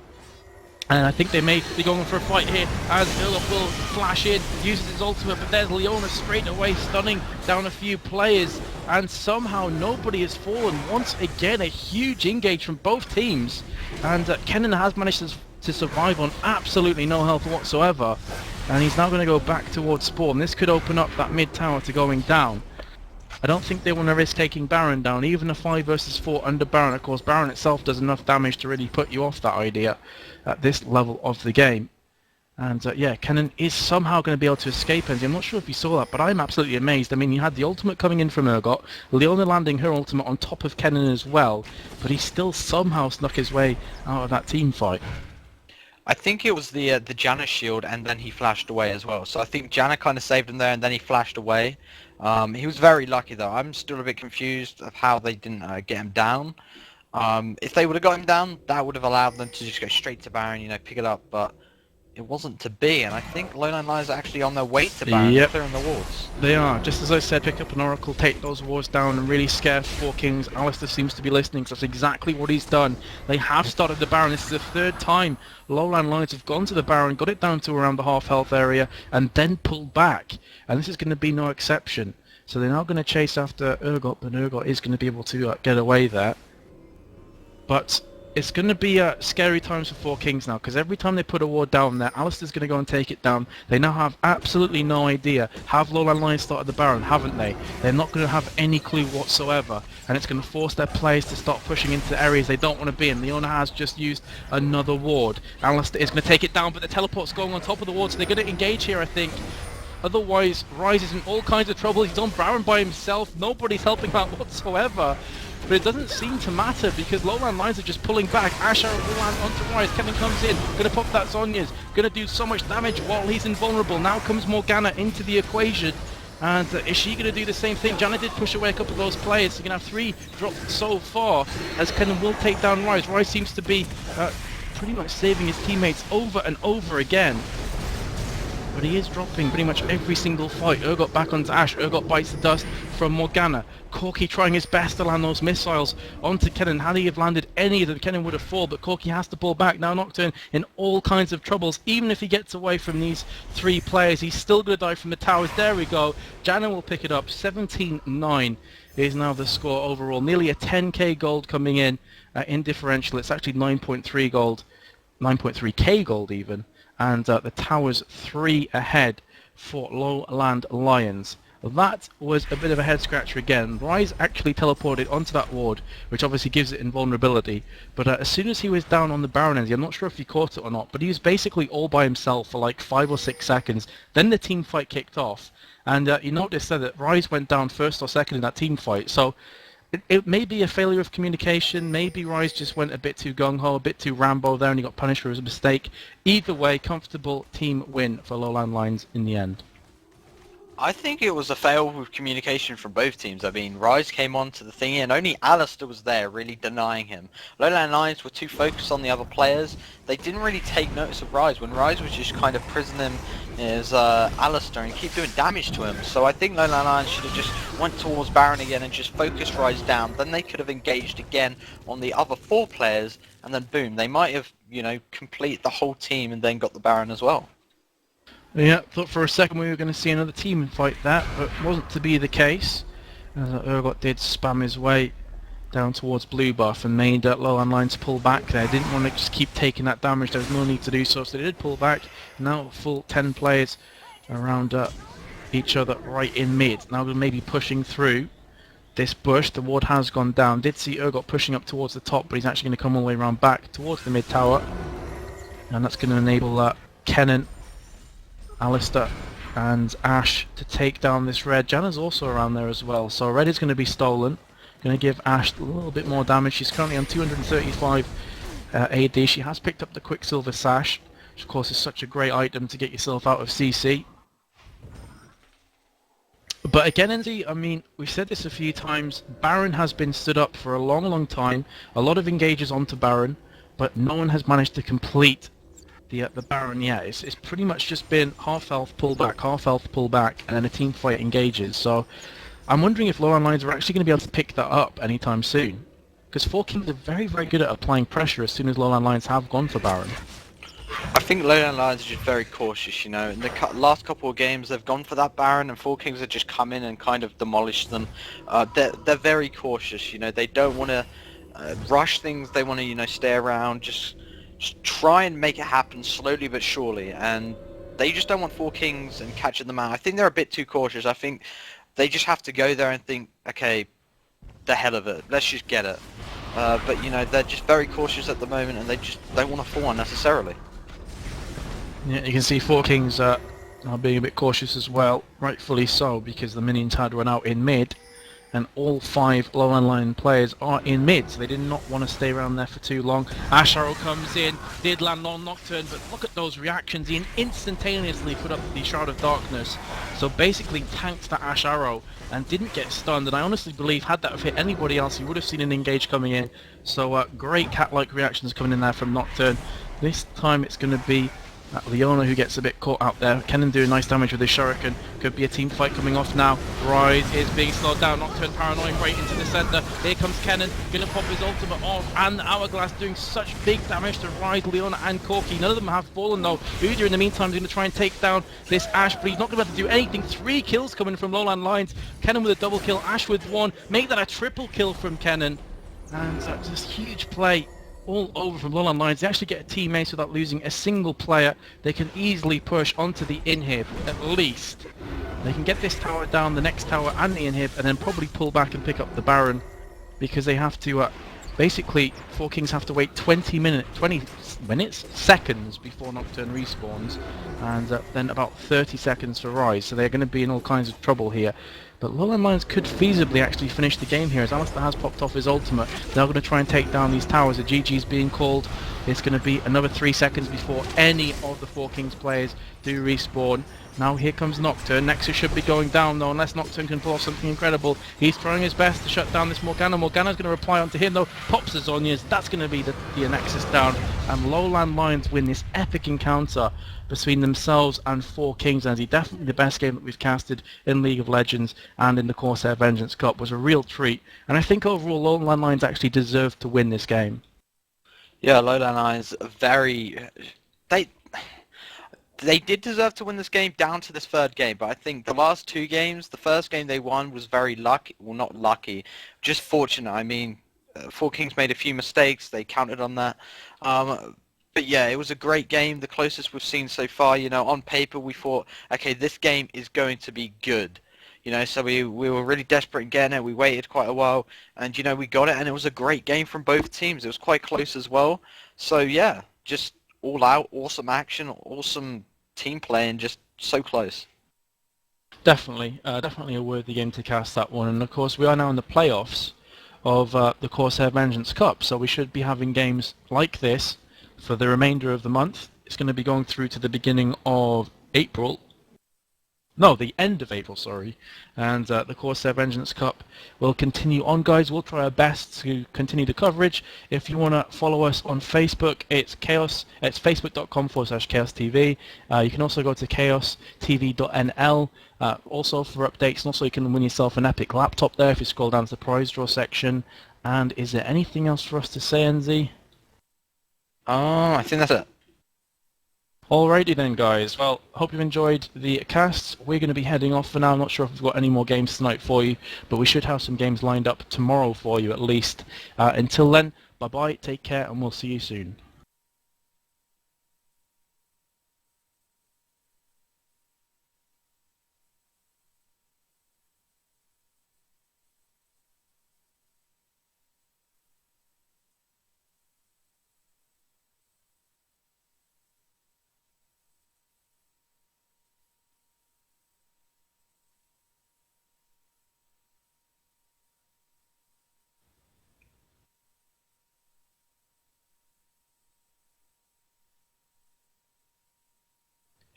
And I think they may be going for a fight here as Urgot will flash in, uses his ultimate, but there's Leona straight away stunning down a few players, and somehow nobody has fallen. Once again, a huge engage from both teams, and Kennen has managed to survive on absolutely no health whatsoever, and he's now going to go back towards Spawn. This could open up that mid tower to going down. I don't think they want to risk taking Baron down, even a 5 versus 4 under Baron. Of course, Baron itself does enough damage to really put you off that idea at this level of the game. And yeah, Kennen is somehow going to be able to escape Enzy. I'm not sure if you saw that, but I'm absolutely amazed. I mean, you had the ultimate coming in from Urgot, Leona landing her ultimate on top of Kennen as well, but he still somehow snuck his way out of that team fight. I think it was the Janna shield, and then he flashed away as well. So I think Janna kind of saved him there, and then he flashed away. He was very lucky though. I'm still a bit confused of how they didn't get him down. If they would have got him down, that would have allowed them to just go straight to Baron, you know, pick it up. But it wasn't to be, and I think Lowland Lions are actually on their way to Baron. Yep. Clearing the wards. They are. Just as I said, pick up an Oracle, take those wards down, and really scare 4Kings. Alistair seems to be listening, because that's exactly what he's done. They have started the Baron. This is the third time Lowland Lions have gone to the Baron, got it down to around the half health area, and then pulled back. And this is going to be no exception. So they're now going to chase after Urgot, but Urgot is going to be able to get away there. But it's going to be scary times for 4Kings now, because every time they put a ward down there, Alistair's going to go and take it down. They now have absolutely no idea. Have Lowland Lions started the Baron, haven't they? They're not going to have any clue whatsoever, and it's going to force their players to start pushing into areas they don't want to be in. Leona has just used another ward. Alistair is going to take it down, but the teleport's going on top of the ward, so they're going to engage here, I think. Otherwise, Rise is in all kinds of trouble. He's on Baron by himself. Nobody's helping out whatsoever. But it doesn't seem to matter, because Lowland Lions are just pulling back. Asher will land onto Rise. Kennen comes in. Gonna pop that Zhonya's. Gonna do so much damage while he's invulnerable. Now comes Morgana into the equation. And is she going to do the same thing? Janna did push away a couple of those players. So you're going to have 3 dropped so far, as Kennen will take down Rise. Rise seems to be pretty much saving his teammates over and over again. But he is dropping pretty much every single fight. Urgot back onto Ash. Urgot bites the dust from Morgana. Corki trying his best to land those missiles onto Kennen. Had he have landed any of them, Kennen would have fallen, but Corki has to pull back. Now Nocturne in all kinds of troubles. Even if he gets away from these 3 players, he's still going to die from the towers. There we go. Janna will pick it up. 17-9 is now the score overall. Nearly a 10k gold coming in differential. It's actually 9.3 gold. 9.3k gold even. And the towers 3 ahead for Lowland Lions. That was a bit of a head scratcher again. Rise actually teleported onto that ward, which obviously gives it invulnerability. But as soon as he was down on the Baron Enzy, I'm not sure if he caught it or not, but he was basically all by himself for like 5 or 6 seconds. Then the team fight kicked off, and you noticed that Rise went down first or second in that team fight. So it may be a failure of communication. Maybe Rise just went a bit too gung-ho, a bit too Rambo there, and he got punished for his mistake. Either way, comfortable team win for Lowland Lions in the end. I think it was a fail with communication from both teams. I mean, Rise came on to the thingy and only Alistair was there, really denying him. Lowland Lions were too focused on the other players. They didn't really take notice of Rise when Rise was just kind of prisoning his Alistair and keep doing damage to him. So I think Lowland Lions should have just went towards Baron again and just focused Rise down. Then they could have engaged again on the other 4 players and then boom, they might have, you know, complete the whole team and then got the Baron as well. Yeah, thought for a second we were going to see another team fight that, but wasn't to be the case. As Urgot did spam his way down towards blue buff and made Lowland Lions pull back there. Didn't want to just keep taking that damage, there was no need to do so, so they did pull back. Now full 10 players around each other right in mid. Now we're maybe pushing through this bush. The ward has gone down. Did see Urgot pushing up towards the top, but he's actually going to come all the way around back towards the mid tower. And that's going to enable Kennen, Alistair and Ash to take down this red. Janna's also around there as well, so red is going to be stolen. Going to give Ash a little bit more damage. She's currently on 235 AD. She has picked up the Quicksilver Sash, which of course is such a great item to get yourself out of CC. But again, Enzy, I mean, we've said this a few times, Baron has been stood up for a long time. A lot of engages onto Baron, but no one has managed to complete the Baron yet. It's pretty much just been half health, pull back, half health, pull back, and then a team fight engages. So I'm wondering if Lowland Lions are actually going to be able to pick that up anytime soon. Because 4Kings are very good at applying pressure as soon as Lowland Lions have gone for Baron. I think Lowland Lions are just very cautious, you know. In the last couple of games, they've gone for that Baron, and 4Kings have just come in and kind of demolished them. They're very cautious, you know. They don't want to rush things. They want to, you know, stay around, just try and make it happen slowly but surely. And they just don't want 4Kings and catching them out. I think they're a bit too cautious. I think they just have to go there and think, okay, the hell of it, let's just get it. But you know, they're just very cautious at the moment, and they just don't want to fall unnecessarily. Yeah, you can see 4Kings are being a bit cautious as well, rightfully so, because the minions had run out in mid, and all 5 Lowland Lion players are in mid, so they did not want to stay around there for too long. Ash Arrow comes in, did land on Nocturne, but look at those reactions. He instantaneously put up the Shroud of Darkness, so basically tanked that Ash Arrow and didn't get stunned, and I honestly believe had that have hit anybody else, you would have seen an engage coming in. So great cat-like reactions coming in there from Nocturne. This time it's going to be Leona who gets a bit caught out there. Kennen doing nice damage with his shuriken. Could be a team fight coming off now. Rise is being slowed down. Nocturne paranoid right into the centre. Here comes Kennen, gonna pop his ultimate off, and Hourglass doing such big damage to Rise, Leona and Corki. None of them have fallen though. Udyr in the meantime is gonna try and take down this Ash, but he's not gonna be able to do anything. 3 kills coming from Lowland Lions. Kennen with a double kill, Ash with 1. Make that a triple kill from Kennen. And just huge play all over from Lowland Lions. They actually get a team ace without losing a single player. They can easily push onto the inhib, at least. They can get this tower down, the next tower and the inhib, and then probably pull back and pick up the Baron, because they have to, basically, 4Kings have to wait 20 seconds before Nocturne respawns, and then about 30 seconds for Rise, so they're going to be in all kinds of trouble here. But Lowland Lions could feasibly actually finish the game here, as Alistair has popped off his ultimate. They're going to try and take down these towers. A GG's being called. It's going to be another 3 seconds before any of the 4Kings players do respawn. Now here comes Nocturne. Nexus should be going down though, unless Nocturne can pull off something incredible. He's trying his best to shut down this Morgana. Morgana's going to reply onto him though. Pops the Zonias. That's going to be the Nexus down. And Lowland Lions win this epic encounter between themselves and 4Kings. And he's definitely the best game that we've casted in League of Legends and in the Corsair Vengeance Cup. Was a real treat. And I think overall Lowland Lions actually deserved to win this game. Yeah, Lowland Lions They did deserve to win this game down to this 3rd game, but I think the last 2 games, the first game they won was very lucky, well not lucky, just fortunate. I mean, 4Kings made a few mistakes, they counted on that. But yeah, it was a great game, the closest we've seen so far. You know, on paper we thought, okay, this game is going to be good. You know, so we were really desperate in getting it, we waited quite a while, and you know, we got it, and it was a great game from both teams. It was quite close as well. So yeah, just all out, awesome action, awesome team play, and just so close. Definitely a worthy game to cast, that one. And of course we are now in the playoffs of the Corsair Vengeance Cup, so we should be having games like this for the remainder of the month. It's going to be going through to the beginning of April, No, the end of April, sorry. And the Corsair Vengeance Cup will continue on, guys. We'll try our best to continue the coverage. If you want to follow us on Facebook, it's chaos. It's facebook.com/chaos TV. You can also go to chaostv.nl also for updates. And also you can win yourself an epic laptop there if you scroll down to the prize draw section. And is there anything else for us to say, NZ? I think that's it. Alrighty then, guys. Well, hope you've enjoyed the cast. We're going to be heading off for now. I'm not sure if we've got any more games tonight for you, but we should have some games lined up tomorrow for you at least. Until then, bye-bye, take care, and we'll see you soon.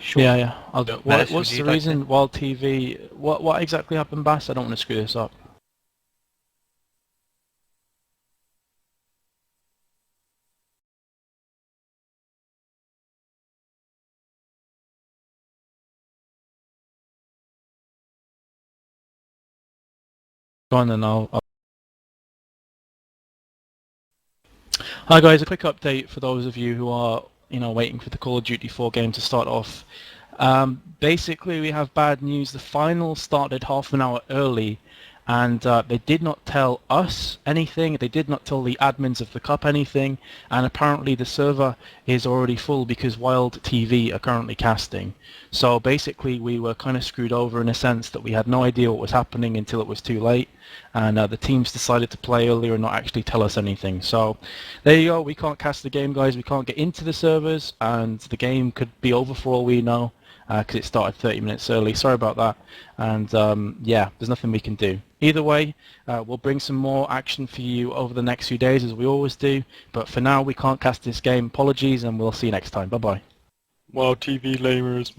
Sure. Yeah, I'll do it. Menace, What's would the you like reason while TV... What exactly happened, Bass? I don't want to screw this up. Go on then, Hi guys, a quick update for those of you who are, waiting for the Call of Duty 4 game to start off. Basically, we have bad news. The final started half an hour early, and they did not tell us anything. They did not tell the admins of the cup anything, and apparently the server is already full because Wild TV are currently casting. So basically, we were kind of screwed over in a sense that we had no idea what was happening until it was too late, and the teams decided to play earlier and not actually tell us anything. So there you go. We can't cast the game, guys. We can't get into the servers, and the game could be over for all we know because it started 30 minutes early. Sorry about that. And yeah, there's nothing we can do. Either way, we'll bring some more action for you over the next few days as we always do. But for now, we can't cast this game. Apologies, and we'll see you next time. Bye-bye. Wow, TV lamers.